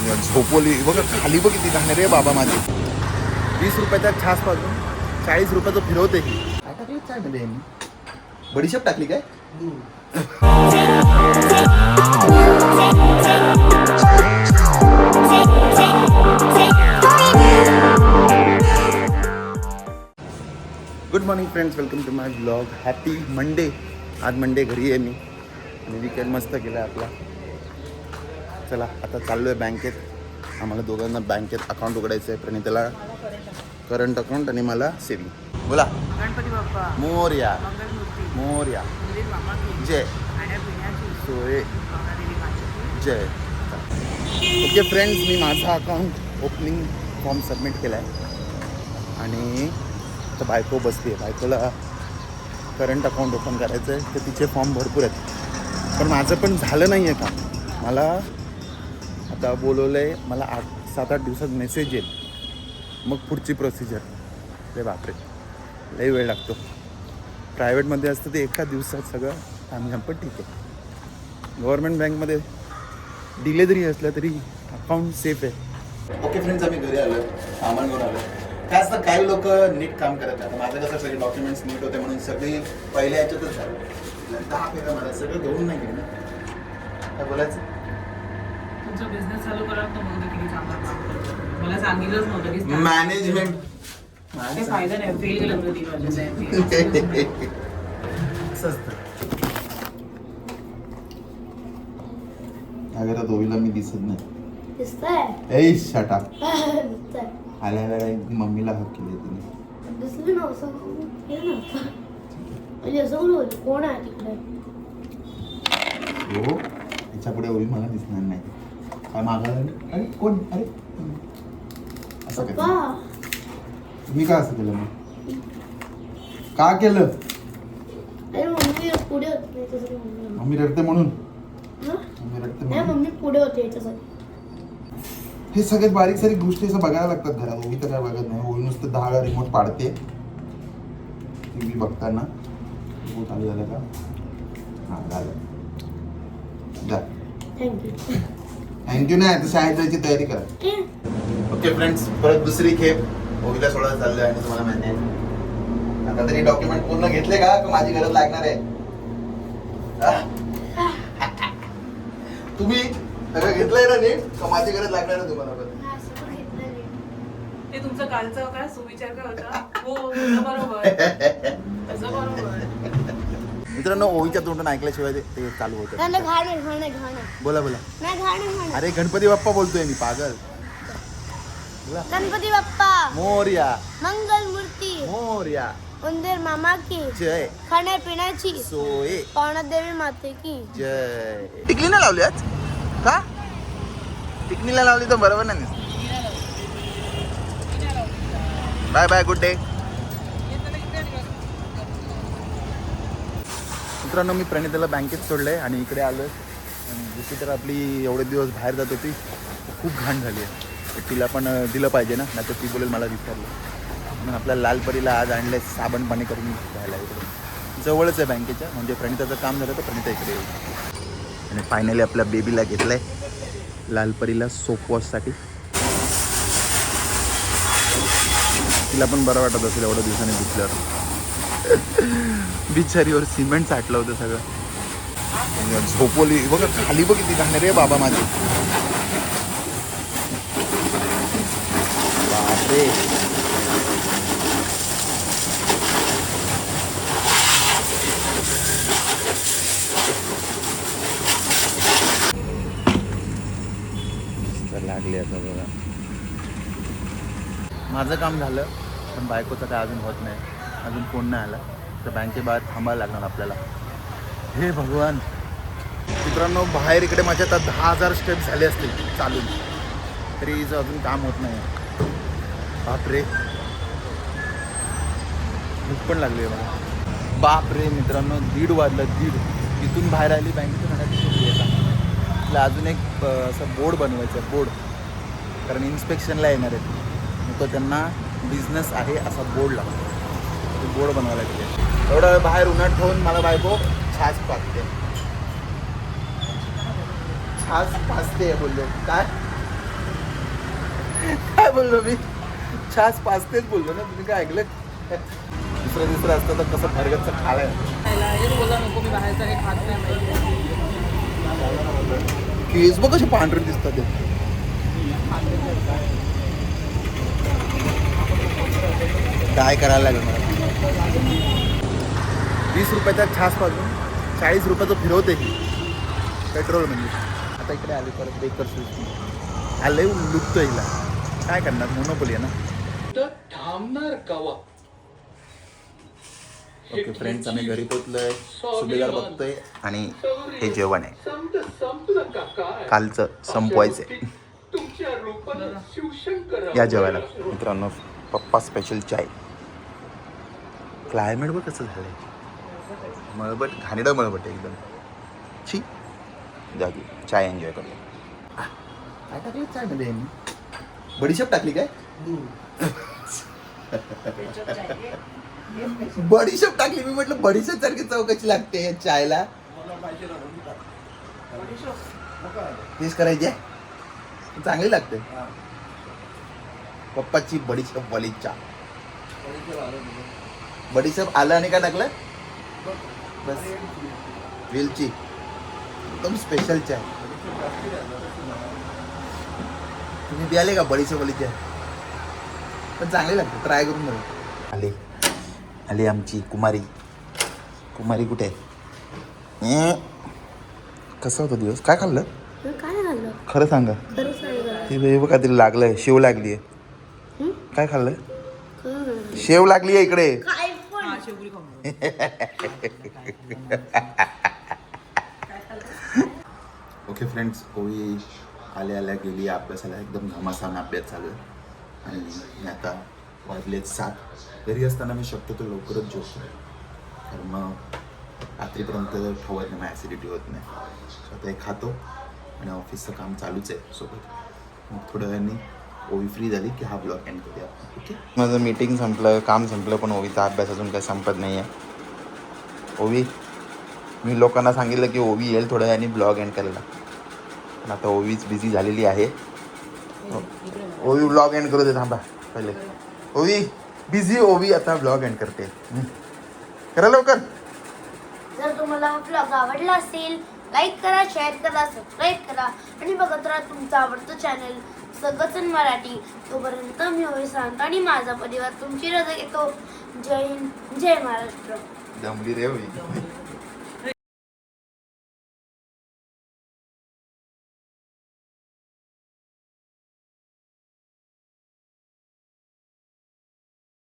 झोपवली बघा खाली बघ किती घाण रे बाबा माझी. 20 रुपयाचा छास पाजून 40 रुपयाचं फिरवते ही. काय टाकली काय मध्ये बडीशेप टाकली काय? Good morning friends, welcome to my blog. Happy Monday. आज मंडे घरी आहे मी आणि वीकेंड मस्त केला आहे आपला. चला आता चाललो आहे बँकेत. आम्हाला दोघांना बँकेत अकाउंट उघडायचं आहे. प्रणिताला करंट अकाउंट आणि मला सेविंग. बोला. गणपती बाप्पा मोरया मोरया जय सोय जय. ओके फ्रेंड्स, मी माझा अकाउंट ओपनिंग फॉर्म सबमिट केला आहे आणि आता बायको बसते आहे. बायकोला करंट अकाउंट ओपन करायचं आहे तर तिचे फॉर्म भरपूर आहेत, पण माझं पण झालं नाही आहे का. मला आता बोलवलं आहे, मला 7-8 दिवसात मेसेज येईल, मग पुढची प्रोसिजर. रे बापरे, लई वेळ लागतो. प्रायव्हेटमध्ये असतं ते एका दिवसात सगळं तामझाम, पण ठीक आहे. गव्हर्नमेंट बँकमध्ये डिले जरी असलं तरी अकाउंट सेफ आहे. ओके फ्रेंड्स, आम्ही घरी आलो, सामान घेऊन आलो. काय असतं, काही लोक नीट काम करत नाही. माझं कसं सगळे डॉक्युमेंट्स नीट होते म्हणून सगळी पहिल्या ह्याच्यातच झालं. 10 फेरा मला सगळं घेऊन नाही गेलं ना. काय बोलायचं, तुमचा बिझनेस चालू करा तर मग किती चांगलं काम करतो. मला सांगितलंच नव्हतं की मॅनेजमेंट काही फायदा नाही. फेल गेलं तर 3 वर्षाचं असतं. अगर दोघीला मी दिसत नाही. ए शट अप. आल्या वेळेला मम्मीला हक केली तिने. दिसली ना असं हे ना म्हणजे असं कोण आहे तिकडे. हो, याच्या पुढे होईल मला दिसणार नाही. काय मागायला, अरे कोण, अरे असं पप्पा तुम्ही का असं केलं, मग का केलं? अरे मम्मी पुढे होती याच्यासाठी. मम्मी रडते म्हणून. मम्मी रडते नाही, म्हणून. मम्मी पुढे होते याच्यासाठी. हे सगळ्यात बारीक सारीक गोष्टी असं बघायला लागतात घरात. ओवी तर काय बघत नाही. ओवी नुसतं 10 रिमोट पाडते टीव्ही बघताना. चालू झालं का? हां झालं. जा. थँक्यू. थँक्यू नाही, तर शाळेत जायची तयारी करा. ओके फ्रेंड्स, परत दुसरी खेप ओवीला सोडायला चाललोय आणि तुम्हाला माहिती आहे आता तरी डॉक्युमेंट पूर्ण घेतले का माझी गरज लागणार आहे. तुम्ही सगळं घेतलंय ना नीट, का माझी गरज लागणार आहे तुम्हाला पण? ते तुमचं कालचं काय सुविचार काय होता. हो तुझं बरोबर, तुझं बरोबर. मित्रांनो, ओवीच्या तोंडून ऐकल्याशिवाय ते चालू होतं. बोला बोला. अरे गणपती बाप्पा बोलतोय मी, पागल. बोला. गणपती बाप्पा मोरया मंगल मूर्ती मोरया उंदीर मामा की जय खाण्यापिण्याची सोय पावनादेवी माते की जय. टिकली ना लावली आज का? टिकलीला लावली तर बरोबर नाही. Bye bye, good day. मित्रांनो, मी प्रणिताला बँकेत सोडलंय आणि इकडे आलोय. जशी तर आपली एवढे दिवस बाहेर जात होती, खूप घाण झाली आहे. तिला पण दिलं पाहिजे ना, नाही तर ती बोलेल मला विसरलं. म्हणून आपल्या लालपरीला आज आणलंय साबण पाणी करून घ्यायला. इकडे जवळच आहे बँकेच्या, म्हणजे प्रणिताचं काम झालं तर प्रणिता इकडे येईल. आणि फायनली आपल्या बेबीला घेतलंय लालपरीला सोप वॉशसाठी. तिला पण बरं वाटत असेल एवढ्या दिवसांनी धुतल्यावर. बिचारीवर सिमेंट साठलं होतं सगळं. झोपवली बघा खाली बघ किती घाण रे बाबा माझी. बापरे, लागली आता बघा. माझं काम झालं, पण बायकोचं काय अजून होत नाही. अजून फोन नाही आला, तर बँकेबाहेर थांबायला लागणार आपल्याला. हे भगवान. मित्रांनो, बाहेर इकडे माझ्या आता 10,000 स्टेप झाले असतील चालून, तरी हिचं अजून काम होत नाही. बापरे, भूक पण लागली आहे मला. बापरे मित्रांनो, 1:30 वाजलं. 1:30 इथून बाहेर आली बँकेतून. तिला अजून एक असं बोर्ड बनवायचं आहे, बोर्ड. कारण इन्स्पेक्शनला येणार आहेत, मग तो त्यांना बिझनेस आहे असा बोर्ड लागतो. ते बोर्ड बनवायला गेले. एवढं बाहेर उन्हात ठेवून मला बायको छास पाजते. छास पाजते बोललो काय. काय बोललो मी? छास पाचतेच बोललो ना, तुम्ही काय ऐकलं? दुसरं असतं तर कसं भरगतचं खायला. हेच बोला नको, मी बाहेरचं काही खात नाही. केस बघ कसे पांढरे दिसतात ते. काय करायला लागेल मला? 20 रुपयाचा छास पाजून 40 रुपयाचं फिरवते ही पेट्रोल म्हणजे. आता इकडे आले परत बेकर स्वीट आले, लुकतो हिला. काय करणार, मोनोपोली आहे ना. थांबणार कवा. ओके फ्रेंड्स, आम्ही घरी पोहोचलोय. सुभेदार बघतोय आणि हे जेवण आहे संपलं का काय? कालचं संपवायचंय. तुमच्या रूपाला शिवशंकर या जेवायला मित्रांनो. पप्पा स्पेशल चाय. क्लायमेट बघ कसं झालंय, मळबट घाणेरडं मळबट आहे एकदम. छी जागी चाय एन्जॉय करूया. काय टाकली चायमध्ये? बडीशेप टाकली काय? बडीशेप टाकली. मी म्हटलं बडीशेप सारखी चौकशी लागते या चायला. टेस्ट करायची आहे, चांगली लागते. पप्पाची बडीशेप वाली चहा. बडीशेप आलं आणि काय टाकलं? बस वेलची. एकदम स्पेशल चाय. तुम्ही प्याले का बडीशेप वाली चाय? पण चांगली लागते, ट्राय करून बघा. आली आमची कुमारी. कुमारी कुठे आहे? कसा होता दिवस? काय खाल्लं? काय झालं? खरं सांगा. खरं सांगा. ते बघा तिला लागलंय, शेव लागली आहे. काय खाल्लंय? शेव लागली आहे इकडे. काय पण हा, शेवपुरी खाऊन. ओके फ्रेंड्स, ओवी आल्या गेली अभ्यासाला. एकदम घमासान अभ्यास चालू आहे. आणि मी आता वाजलेत 7. घरी असताना मी शक्यतो लवकरच झोपतो, कारण मग रात्रीपर्यंत ठेवत नाही, मग ॲसिडिटी होत नाही. सो आता हे खातो आणि ऑफिसचं काम चालूच आहे सोबत. मग थोड्या वेळाने ओवी फ्री झाली की हा ब्लॉग एंड करूया. ओके, माझं मीटिंग संपलं, काम संपलं, पण ओवीचा अभ्यास अजून काही संपत नाही आहे. ओवी, मी लोकांना सांगितलं की ओवी येईल थोड्या वेळाने ब्लॉग एंड करायला, पण आता ओवीच बिझी झालेली आहे. ओवी ब्लॉग एंड करू दे, थांबा पहिले. ओवी बिझी. ओवी आता ब्लॉग एंड करते. करा लवकर. जर तुम्हाला हा ब्लॉग आवडला असेल, लाईक करा, शेअर करा, सबस्क्राईब करा आणि बघत राहा तुमचं आवडतं चॅनल सगळं मराठी. तोपर्यंत मी ओवी सांगतो आणि माझा परिवार तुमची रजा घेतो. जय हिंद, जय महाराष्ट्र. दमली रे ओवी.